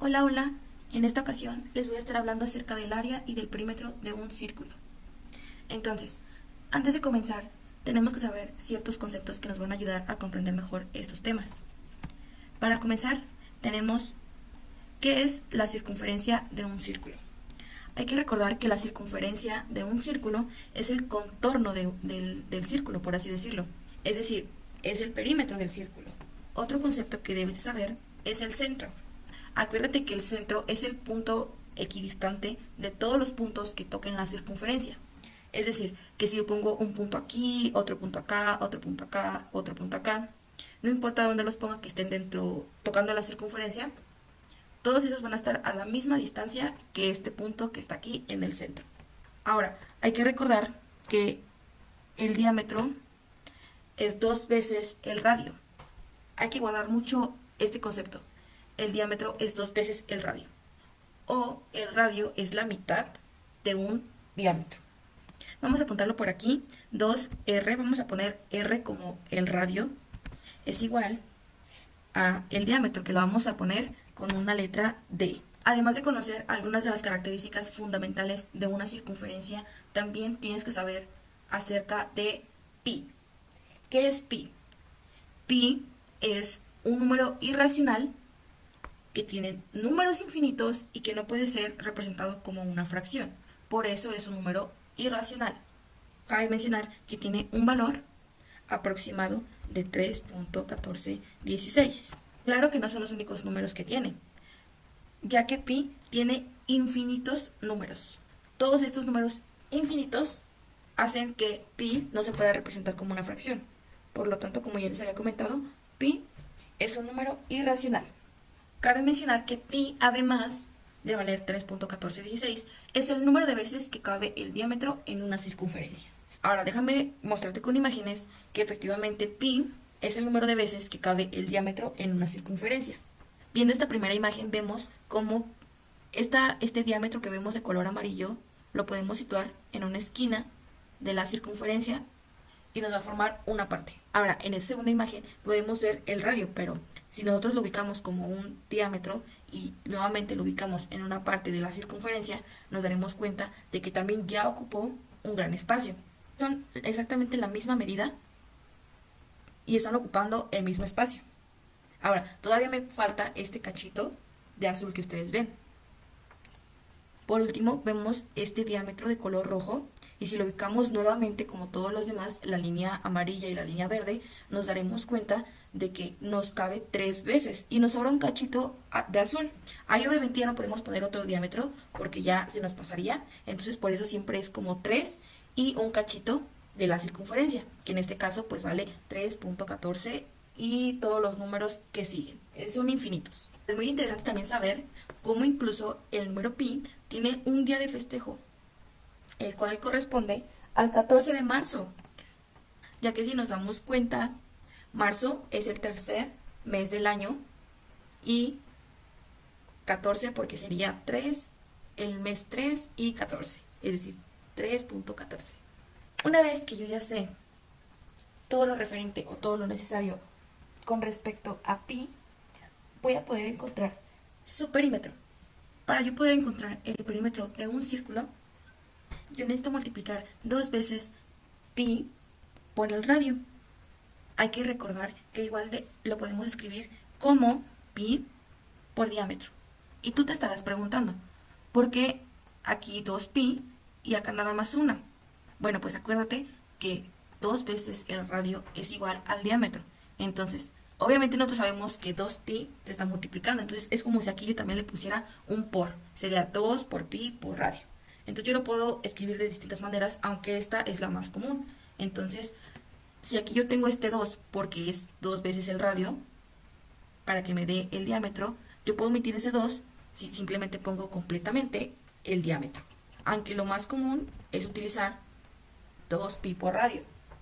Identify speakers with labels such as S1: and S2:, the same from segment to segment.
S1: Hola, hola. En esta ocasión les voy a estar hablando acerca del área y del perímetro de un círculo. Entonces, antes de comenzar, tenemos que saber ciertos conceptos que nos van a ayudar a comprender mejor estos temas. Para comenzar, tenemos qué es la circunferencia de un círculo. Hay que recordar que la circunferencia de un círculo es el contorno del círculo, por así decirlo. Es decir, es el perímetro del círculo. Otro concepto que debes de saber es el centro. Acuérdate que el centro es el punto equidistante de todos los puntos que toquen la circunferencia. Es decir, que si yo pongo un punto aquí, otro punto acá, otro punto acá, otro punto acá, no importa dónde los ponga que estén dentro, tocando la circunferencia, todos esos van a estar a la misma distancia que este punto que está aquí en el centro. Ahora, hay que recordar que el diámetro es 2 veces el radio. Hay que guardar mucho este concepto. El diámetro es 2 veces el radio. O el radio es la mitad de un diámetro. Vamos a apuntarlo por aquí. 2R, vamos a poner R como el radio, es igual a el diámetro, que lo vamos a poner con una letra D. Además de conocer algunas de las características fundamentales de una circunferencia, también tienes que saber acerca de pi. ¿Qué es pi? Pi es un número irracional que tiene números infinitos y que no puede ser representado como una fracción. Por eso es un número irracional. Cabe mencionar que tiene un valor aproximado de 3.1416. Claro que no son los únicos números que tiene, ya que pi tiene infinitos números. Todos estos números infinitos hacen que pi no se pueda representar como una fracción. Por lo tanto, como ya les había comentado, pi es un número irracional. Cabe mencionar que pi, además de valer 3.1416, es el número de veces que cabe el diámetro en una circunferencia. Ahora déjame mostrarte con imágenes que efectivamente pi es el número de veces que cabe el diámetro en una circunferencia. Viendo esta primera imagen vemos cómo este diámetro que vemos de color amarillo lo podemos situar en una esquina de la circunferencia y nos va a formar una parte. Ahora, en esta segunda imagen podemos ver el radio, pero si nosotros lo ubicamos como un diámetro y nuevamente lo ubicamos en una parte de la circunferencia, nos daremos cuenta de que también ya ocupó un gran espacio. Son exactamente la misma medida y están ocupando el mismo espacio. Ahora, todavía me falta este cachito de azul que ustedes ven. Por último, vemos este diámetro de color rojo y si lo ubicamos nuevamente como todos los demás, la línea amarilla y la línea verde, nos daremos cuenta de que nos cabe 3 veces y nos sobra un cachito de azul. Ahí obviamente ya no podemos poner otro diámetro porque ya se nos pasaría, entonces por eso siempre es como 3 y un cachito de la circunferencia, que en este caso pues vale 3.14 y todos los números que siguen. Son infinitos. Es muy interesante también saber cómo incluso el número pi tiene un día de festejo, el cual corresponde al 14 de marzo, ya que si nos damos cuenta, marzo es el tercer mes del año y 14 porque sería 3, el mes 3 y 14, es decir, 3.14. Una vez que yo ya sé todo lo referente o todo lo necesario con respecto a pi, voy a poder encontrar su perímetro. Para yo poder encontrar el perímetro de un círculo, yo necesito multiplicar 2 veces pi por el radio. Hay que recordar que lo podemos escribir como pi por diámetro. Y tú te estarás preguntando, ¿por qué aquí 2pi y acá nada más una? Bueno, pues acuérdate que 2 veces el radio es igual al diámetro. Entonces, obviamente nosotros sabemos que 2pi se está multiplicando. Entonces, es como si aquí yo también le pusiera un por. Sería 2 por pi por radio. Entonces, yo lo puedo escribir de distintas maneras, aunque esta es la más común. Entonces, si aquí yo tengo este 2 porque es 2 veces el radio, para que me dé el diámetro, yo puedo omitir ese 2 si simplemente pongo completamente el diámetro. Aunque lo más común es utilizar 2pi por radio.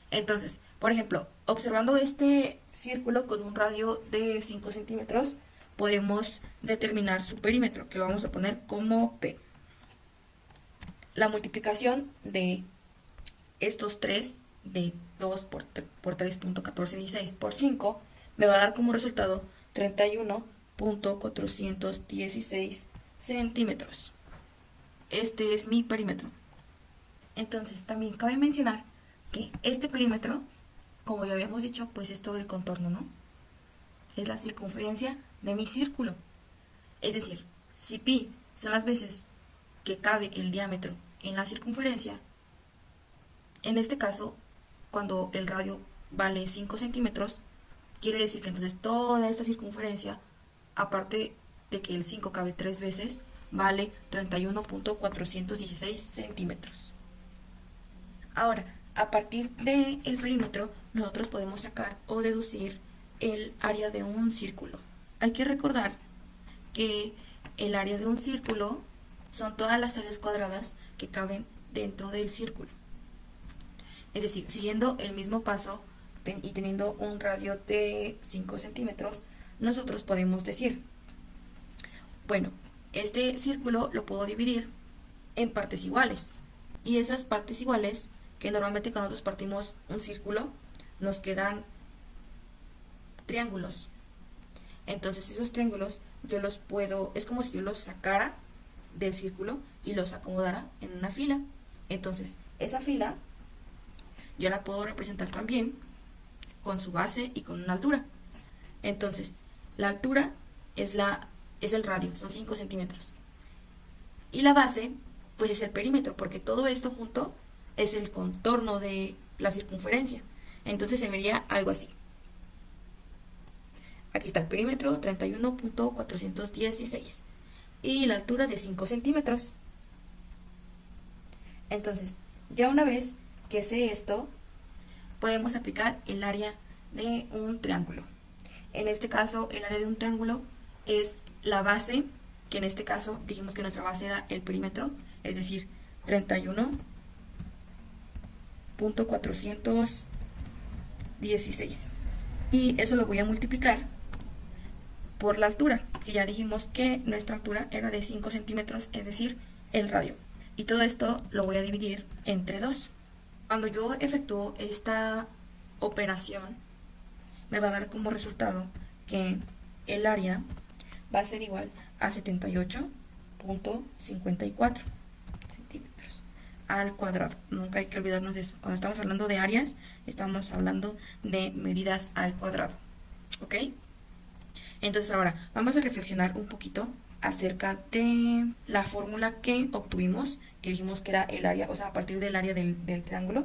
S1: Entonces, por ejemplo, observando este círculo con un radio de 5 centímetros, podemos determinar su perímetro, que lo vamos a poner como P. La multiplicación de estos 3, de 2 por 3.1416 por 5, me va a dar como resultado 31 31.416 centímetros. Este es mi perímetro. Entonces, también cabe mencionar que este perímetro, como ya habíamos dicho, pues es todo el contorno, ¿no? Es la circunferencia de mi círculo. Es decir, si pi son las veces que cabe el diámetro en la circunferencia, en este caso, cuando el radio vale 5 centímetros, quiere decir que entonces toda esta circunferencia, aparte de que el 5 cabe 3 veces, vale 31.416 centímetros. Ahora, a partir del perímetro, nosotros podemos sacar o deducir el área de un círculo. Hay que recordar que el área de un círculo son todas las áreas cuadradas que caben dentro del círculo. Es decir, siguiendo el mismo paso y teniendo un radio de 5 centímetros, nosotros podemos decir, bueno, este círculo lo puedo dividir en partes iguales. Y esas partes iguales, que normalmente cuando nosotros partimos un círculo, nos quedan triángulos. Entonces esos triángulos yo los puedo, es como si yo los sacara del círculo y los acomodara en una fila. Entonces esa fila yo la puedo representar también con su base y con una altura. Entonces la altura es el radio, son 5 centímetros. Y la base, pues es el perímetro, porque todo esto junto es el contorno de la circunferencia. Entonces se vería algo así. Aquí está el perímetro, 31.416. Y la altura de 5 centímetros. Entonces, ya una vez que sé esto, podemos aplicar el área de un triángulo. En este caso, el área de un triángulo es la base, que en este caso dijimos que nuestra base era el perímetro, es decir, 31.416. Y eso lo voy a multiplicar por la altura, que ya dijimos que nuestra altura era de 5 centímetros, es decir, el radio. Y todo esto lo voy a dividir entre 2. Cuando yo efectúo esta operación, me va a dar como resultado que el área va a ser igual a 78.54 centímetros al cuadrado. Nunca hay que olvidarnos de eso. Cuando estamos hablando de áreas, estamos hablando de medidas al cuadrado. ¿Ok? Entonces ahora vamos a reflexionar un poquito acerca de la fórmula que obtuvimos, que dijimos que era el área, o sea, a partir del área del triángulo.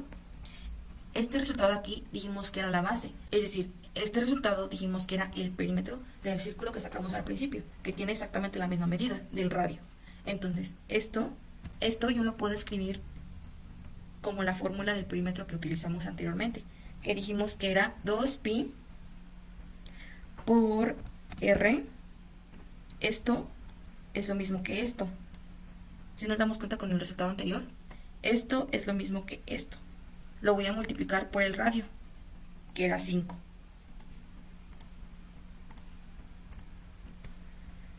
S1: Este resultado de aquí dijimos que era la base, es decir, este resultado dijimos que era el perímetro del círculo que sacamos al principio, que tiene exactamente la misma medida del radio. Entonces, esto yo lo puedo escribir como la fórmula del perímetro que utilizamos anteriormente, que dijimos que era 2pi por r. Esto es lo mismo que esto. Si nos damos cuenta con el resultado anterior, esto es lo mismo que esto. Lo voy a multiplicar por el radio, que era 5.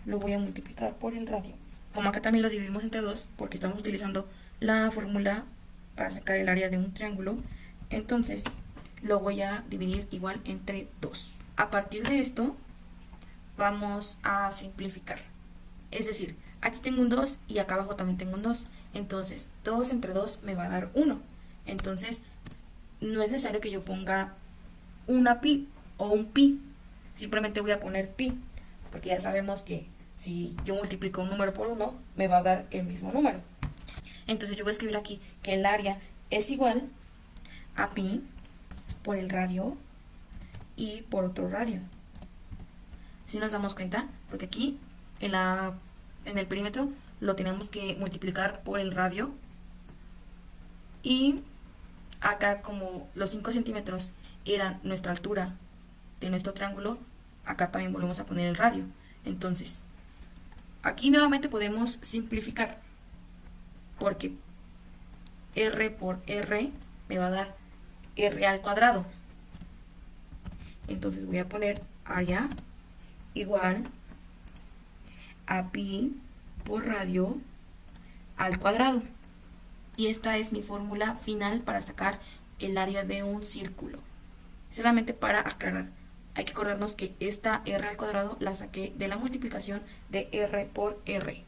S1: Lo voy a multiplicar por el radio. Como acá también lo dividimos entre 2, porque estamos utilizando la fórmula para sacar el área de un triángulo, entonces lo voy a dividir igual entre 2. A partir de esto, vamos a simplificar. Es decir, aquí tengo un 2 y acá abajo también tengo un 2. Entonces, 2 entre 2 me va a dar 1. Entonces, no es necesario que yo ponga una pi o un pi. Simplemente voy a poner pi, porque ya sabemos que si yo multiplico un número por 1, me va a dar el mismo número. Entonces, yo voy a escribir aquí que el área es igual a pi por el radio y por otro radio. Si nos damos cuenta, porque aquí en el perímetro lo tenemos que multiplicar por el radio, y acá como los 5 centímetros eran nuestra altura de nuestro triángulo, acá también volvemos a poner el radio. Entonces, aquí nuevamente podemos simplificar, porque r por r me va a dar r al cuadrado. Entonces voy a poner área igual a pi por radio al cuadrado. Y esta es mi fórmula final para sacar el área de un círculo. Solamente para aclarar, hay que acordarnos que esta r al cuadrado la saqué de la multiplicación de r por r.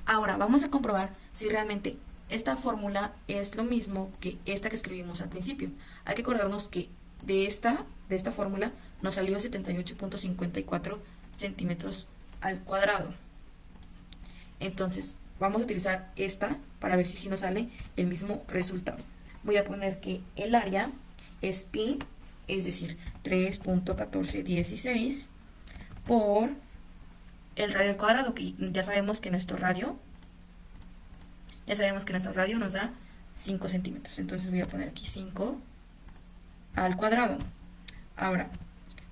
S1: Ahora vamos a comprobar si realmente esta fórmula es lo mismo que esta que escribimos al principio. Hay que acordarnos que de esta fórmula nos salió 78.54 centímetros al cuadrado. Entonces vamos a utilizar esta para ver si nos sale el mismo resultado. Voy a poner que el área es pi, es decir, 3.1416 por el radio al cuadrado, que ya sabemos que nuestro radio nos da 5 centímetros. Entonces voy a poner aquí 5 al cuadrado. Ahora,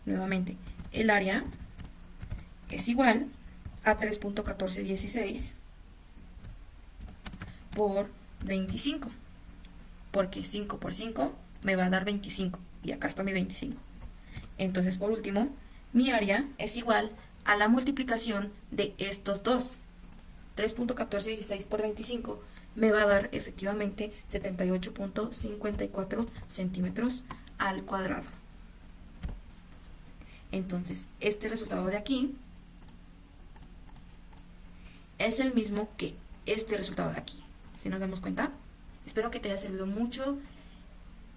S1: nuevamente, el área es igual a 3.1416 por 25, porque 5 por 5 me va a dar 25, y acá está mi 25. Entonces, por último, mi área es igual a la multiplicación de estos dos. 3.1416 por 25 me va a dar efectivamente 78.54 centímetros al cuadrado. Entonces, este resultado de aquí es el mismo que este resultado de aquí. ¿Sí nos damos cuenta? Espero que te haya servido mucho.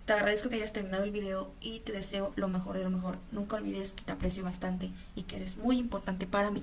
S1: Te agradezco que hayas terminado el video y te deseo lo mejor de lo mejor. Nunca olvides que te aprecio bastante y que eres muy importante para mí.